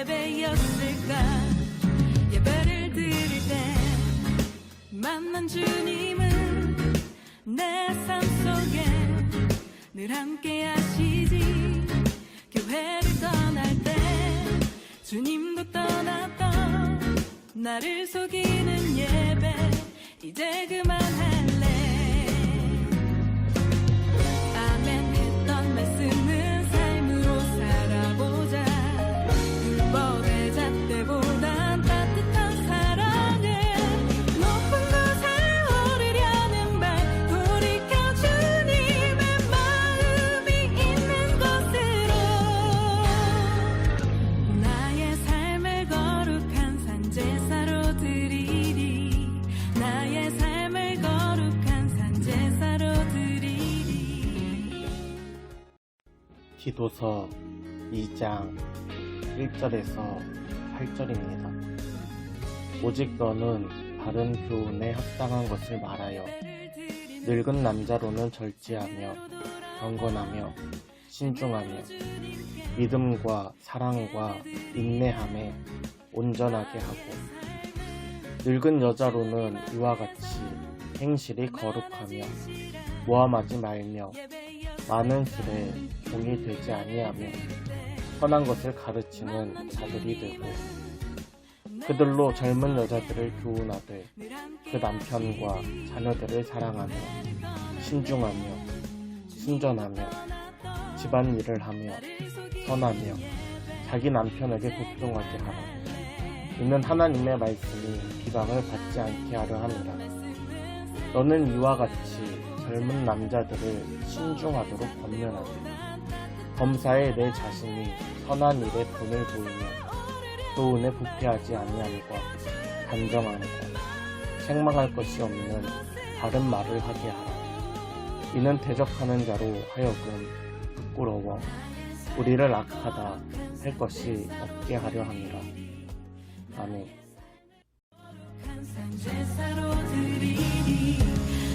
예배였을까. 예배를 드릴 때 만난 주님은 내 삶 속에 늘 함께 하시지. 교회를 떠날 때 주님도 떠났던 나를 속이는 예배 이제 그만할래. 아멘 했던 말씀은 삶으로 살아보자. 율법의 잣대보단 따뜻한 사랑에 높은 곳에 오르려는 발 돌이켜 주님의 마음이 있는 곳으로 나의 삶을 거룩한 산제사로 드리리. 나의 삶을 거룩한 산제사로 드리리. 디도서 2장 1절에서 8절입니다. 오직 너는 바른 교훈에 합당한 것을 말하여 늙은 남자로는 절제하며 경건하며 신중하며 믿음과 사랑과 인내함에 온전하게 하고 늙은 여자로는 이와 같이 행실이 거룩하며 모함하지 말며 많은 술에 종이 되지 아니하며 선한 것을 가르치는 자들이 되고 그들로 젊은 여자들을 교훈하되 그 남편과 자녀들을 사랑하며 신중하며 순전하며 집안일을 하며 선하며 자기 남편에게 복종하게 하라. 이는 하나님의 말씀이 비방을 받지 않게 하려 함이라. 너는 이와 같이 젊은 남자들을 신중하도록 권면하되 범사에 내 자신이 선한 일에 본을 보이며 교훈에 부패하지 아니함과 단정함과 책망할 것이 없는 바른 말을 하게 하라. 이는 대적하는 자로 하여금 부끄러워 우리를 악하다 할 것이 없게 하려 함이라. 아멘.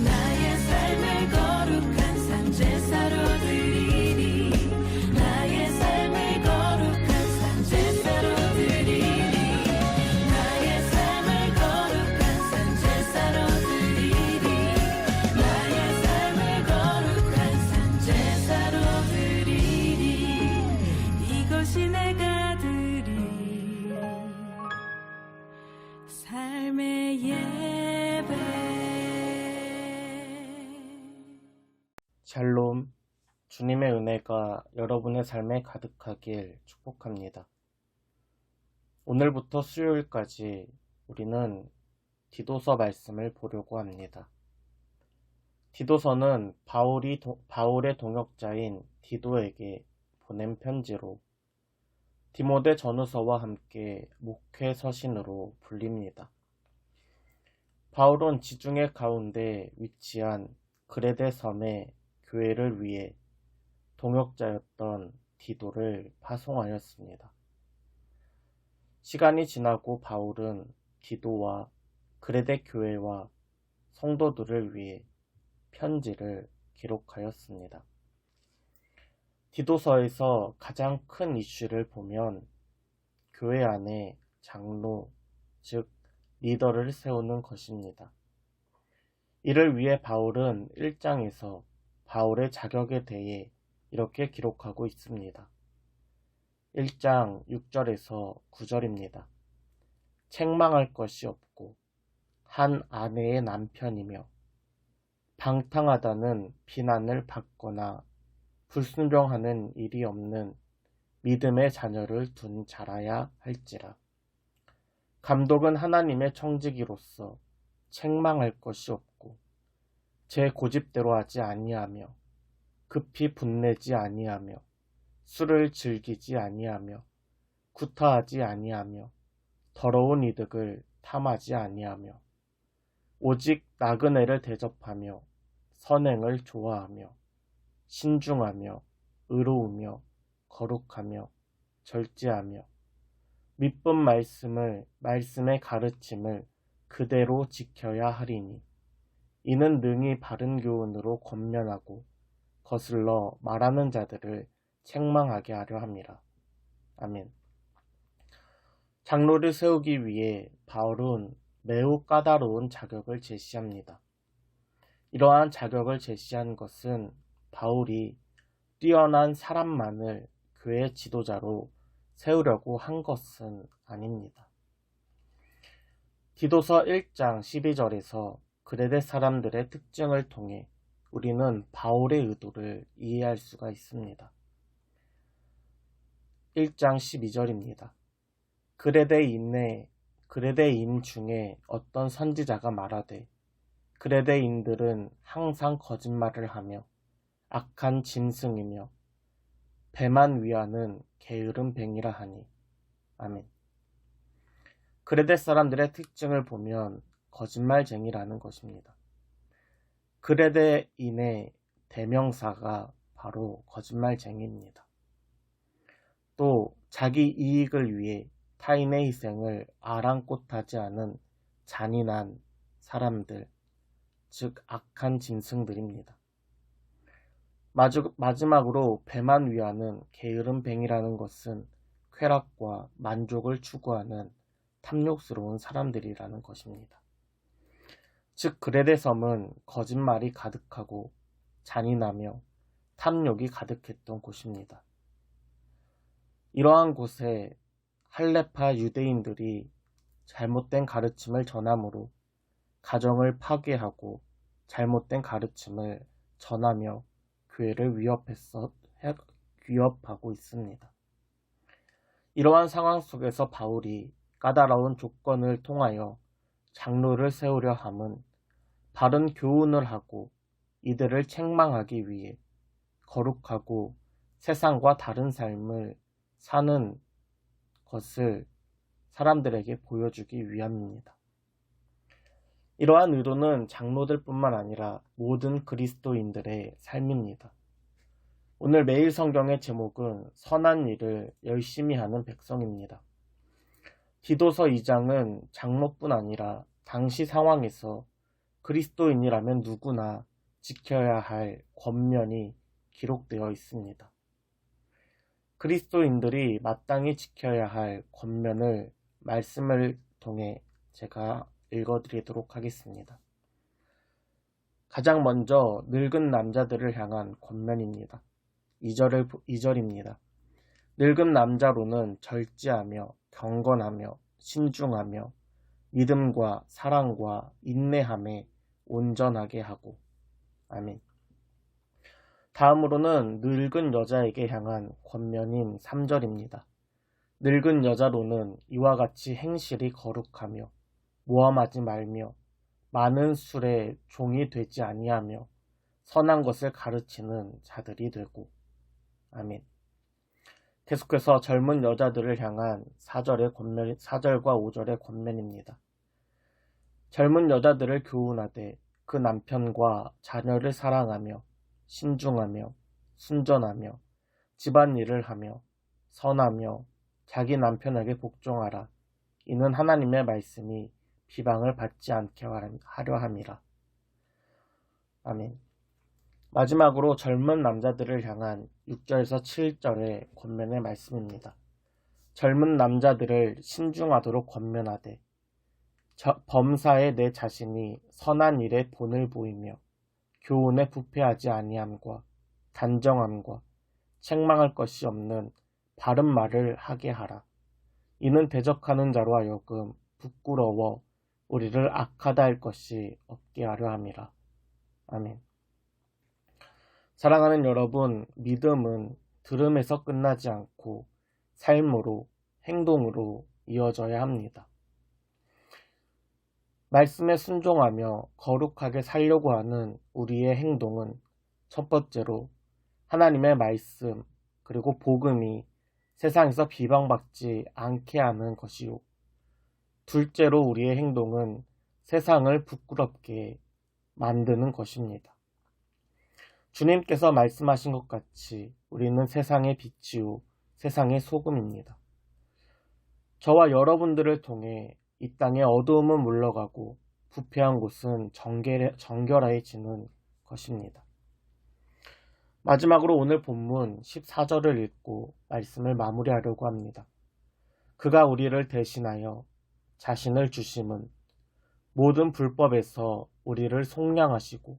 나의 삶을 거룩한 산제사로 드리리. 나의 삶을 거룩한 산제사로 드리리. 나의 삶을 거룩한 산제사로 드리리. 나의 삶을 거룩한 산제사로 드리리. 이것이 내가 드릴 삶의 예배. 샬롬, 주님의 은혜가 여러분의 삶에 가득하길 축복합니다. 오늘부터 수요일까지 우리는 디도서 말씀을 보려고 합니다. 디도서는 바울의 동역자인 디도에게 보낸 편지로 디모데 전후서와 함께 목회 서신으로 불립니다. 바울은 지중해 가운데 위치한 그레데 섬의 교회를 위해 동역자였던 디도를 파송하였습니다. 시간이 지나고 바울은 디도와 그레데 교회와 성도들을 위해 편지를 기록하였습니다. 디도서에서 가장 큰 이슈를 보면 교회 안에 장로, 즉 리더를 세우는 것입니다. 이를 위해 바울은 1장에서 바울의 자격에 대해 이렇게 기록하고 있습니다. 1장 6절에서 9절입니다. 책망할 것이 없고 한 아내의 남편이며 방탕하다는 비난을 받거나 불순종하는 일이 없는 믿음의 자녀를 둔 자라야 할지라. 감독은 하나님의 청지기로서 책망할 것이 없고 제 고집대로 하지 아니하며 급히 분내지 아니하며 술을 즐기지 아니하며 구타하지 아니하며 더러운 이득을 탐하지 아니하며 오직 나그네를 대접하며 선행을 좋아하며 신중하며 의로우며 거룩하며 절제하며 믿본 말씀의 가르침을 그대로 지켜야 하리니 이는 능히 바른 교훈으로 권면하고 거슬러 말하는 자들을 책망하게 하려 함이라. 아멘. 장로를 세우기 위해 바울은 매우 까다로운 자격을 제시합니다. 이러한 자격을 제시한 것은 바울이 뛰어난 사람만을 교회 지도자로 세우려고 한 것은 아닙니다. 디도서 1장 12절에서 그레데 사람들의 특징을 통해 우리는 바울의 의도를 이해할 수가 있습니다. 1장 12절입니다. 그레데인 중에 어떤 선지자가 말하되 그레데인들은 항상 거짓말을 하며 악한 짐승이며 배만 위하는 게으른 뱅이라 하니. 아멘. 그레데 사람들의 특징을 보면 거짓말쟁이라는 것입니다. 그레데인의 대명사가 바로 거짓말쟁이입니다. 또 자기 이익을 위해 타인의 희생을 아랑곳하지 않은 잔인한 사람들, 즉 악한 짐승들입니다. 마지막으로 배만 위하는 게으른 뱅이라는 것은 쾌락과 만족을 추구하는 탐욕스러운 사람들이라는 것입니다. 즉 그레데 섬은 거짓말이 가득하고 잔인하며 탐욕이 가득했던 곳입니다. 이러한 곳에 할레파 유대인들이 잘못된 가르침을 전함으로 가정을 파괴하고 잘못된 가르침을 전하며 교회를 위협하고 있습니다. 이러한 상황 속에서 바울이 까다로운 조건을 통하여 장로를 세우려 함은 바른 교훈을 하고 이들을 책망하기 위해 거룩하고 세상과 다른 삶을 사는 것을 사람들에게 보여주기 위함입니다. 이러한 의도는 장로들뿐만 아니라 모든 그리스도인들의 삶입니다. 오늘 매일 성경의 제목은 선한 일을 열심히 하는 백성입니다. 디도서 2장은 장로뿐 아니라 당시 상황에서 그리스도인이라면 누구나 지켜야 할 권면이 기록되어 있습니다. 그리스도인들이 마땅히 지켜야 할 권면을 말씀을 통해 제가 읽어드리도록 하겠습니다. 가장 먼저 늙은 남자들을 향한 권면입니다. 2절입니다. 늙은 남자로는 절제하며 경건하며 신중하며 믿음과 사랑과 인내함에 온전하게 하고. 아멘. 다음으로는 늙은 여자에게 향한 권면인 3절입니다. 늙은 여자로는 이와 같이 행실이 거룩하며 모함하지 말며 많은 술에 종이 되지 아니하며 선한 것을 가르치는 자들이 되고. 아멘. 계속해서 젊은 여자들을 향한 4절과 5절의 권면입니다. 젊은 여자들을 교훈하되 그 남편과 자녀를 사랑하며 신중하며 순전하며 집안일을 하며 선하며 자기 남편에게 복종하라. 이는 하나님의 말씀이 비방을 받지 않게 하려 함이라. 아멘. 마지막으로 젊은 남자들을 향한 6절에서 7절의 권면의 말씀입니다. 젊은 남자들을 신중하도록 권면하되 범사에 내 자신이 선한 일에 본을 보이며 교훈에 부패하지 아니함과 단정함과 책망할 것이 없는 바른 말을 하게 하라. 이는 대적하는 자로 하여금 부끄러워 우리를 악하다 할 것이 없게 하려 함이라. 아멘. 사랑하는 여러분, 믿음은 들음에서 끝나지 않고 삶으로, 행동으로 이어져야 합니다. 말씀에 순종하며 거룩하게 살려고 하는 우리의 행동은 첫 번째로 하나님의 말씀 그리고 복음이 세상에서 비방받지 않게 하는 것이요. 둘째로 우리의 행동은 세상을 부끄럽게 만드는 것입니다. 주님께서 말씀하신 것 같이 우리는 세상의 빛이요 세상의 소금입니다. 저와 여러분들을 통해 이 땅의 어두움은 물러가고 부패한 곳은 정결해지는 것입니다. 마지막으로 오늘 본문 14절을 읽고 말씀을 마무리하려고 합니다. 그가 우리를 대신하여 자신을 주심은 모든 불법에서 우리를 속량하시고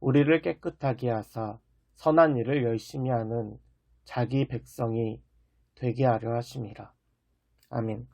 우리를 깨끗하게 하사 선한 일을 열심히 하는 자기 백성이 되게 하려 하심이라. 아멘.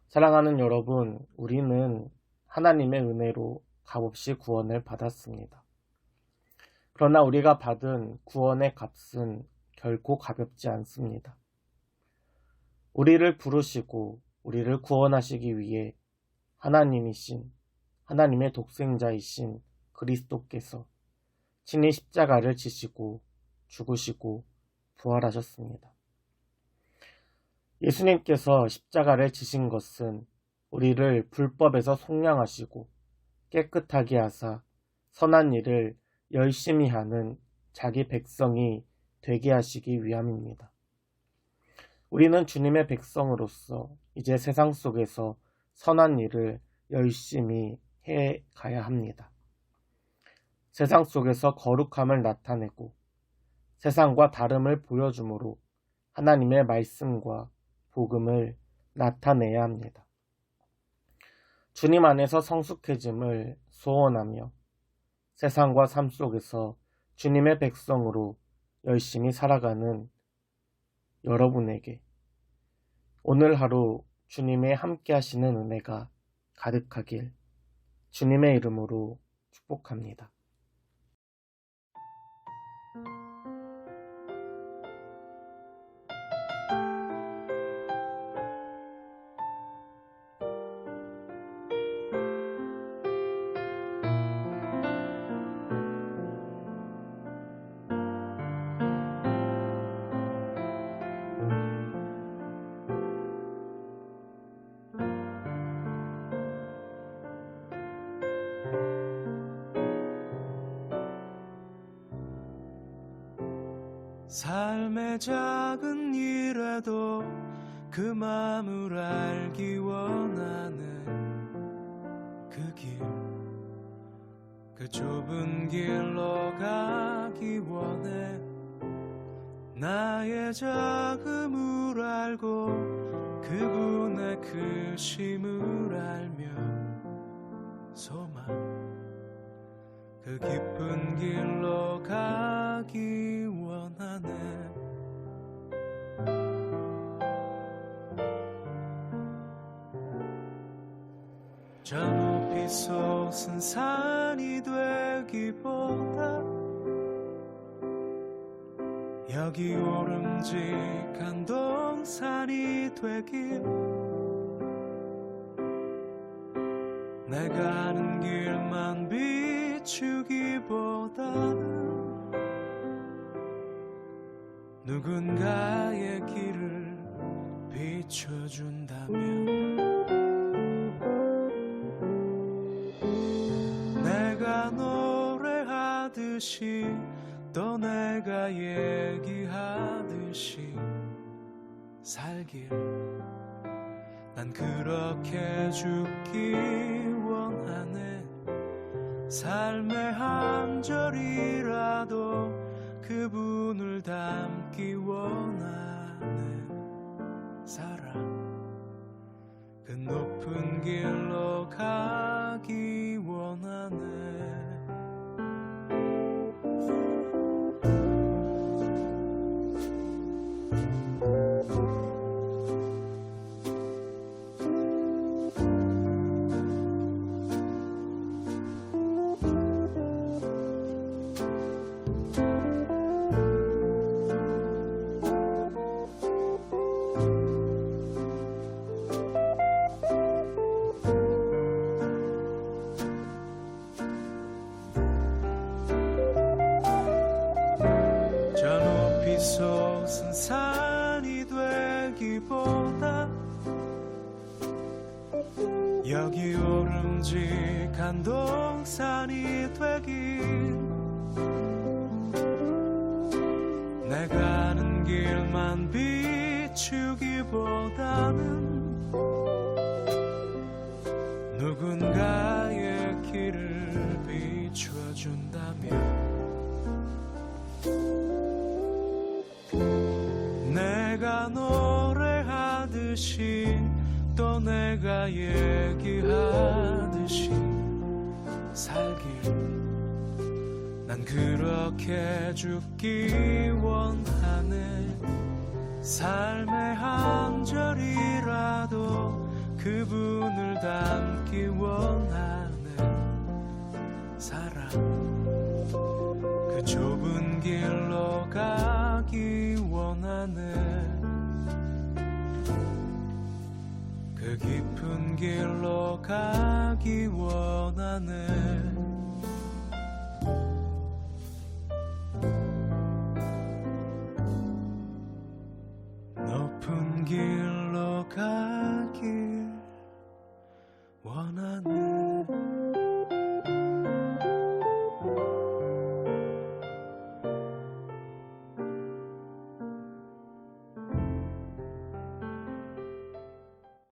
사랑하는 여러분, 우리는 하나님의 은혜로 값없이 구원을 받았습니다. 그러나 우리가 받은 구원의 값은 결코 가볍지 않습니다. 우리를 부르시고 우리를 구원하시기 위해 하나님의 독생자이신 그리스도께서 친히 십자가를 지시고 죽으시고 부활하셨습니다. 예수님께서 십자가를 지신 것은 우리를 불법에서 속량하시고 깨끗하게 하사 선한 일을 열심히 하는 자기 백성이 되게 하시기 위함입니다. 우리는 주님의 백성으로서 이제 세상 속에서 선한 일을 열심히 해 가야 합니다. 세상 속에서 거룩함을 나타내고 세상과 다름을 보여줌으로 하나님의 말씀과 복음을 나타내야 합니다. 주님 안에서 성숙해짐을 소원하며 세상과 삶 속에서 주님의 백성으로 열심히 살아가는 여러분에게 오늘 하루 주님의 함께 하시는 은혜가 가득하길 주님의 이름으로 축복합니다. 삶의 작은 일에도 그 마음을 알기 원하는 그 길, 그 좁은 길로 가기 원해. 나의 작음을 알고 그분의 크심을 알며 소망, 그 깊은 길로 가기 원하네. 저 높이 솟은 산이 되기보다 여기 오름직한 동산이 되길, 내가 가는 길만 비추기보다는 누군가의 길을 비춰준다면, 내가 노래하듯이 또 내가 얘기하듯이 살길, 난 그렇게 죽기 원하네. 삶의 한 절이라도 그분을 닮기 원하네. 사랑, 그 높은 길로 가기 원하네. 솟은 산이 되기보다 여기 오름직한 동산이 되길, 내가 가는 길만 비추기보다는 누군가의 길을 비춰준다면, 내가 노래하 얘기하듯이 또 내가 얘기하듯이 살길 난 그렇게 죽기 원하네. 삶의 한 절이라도 그분을 닮기 원하네. 사랑 그 좁은 길로 가기 원하네. 그 깊은 길로 가기 원하네. 높은 길로 가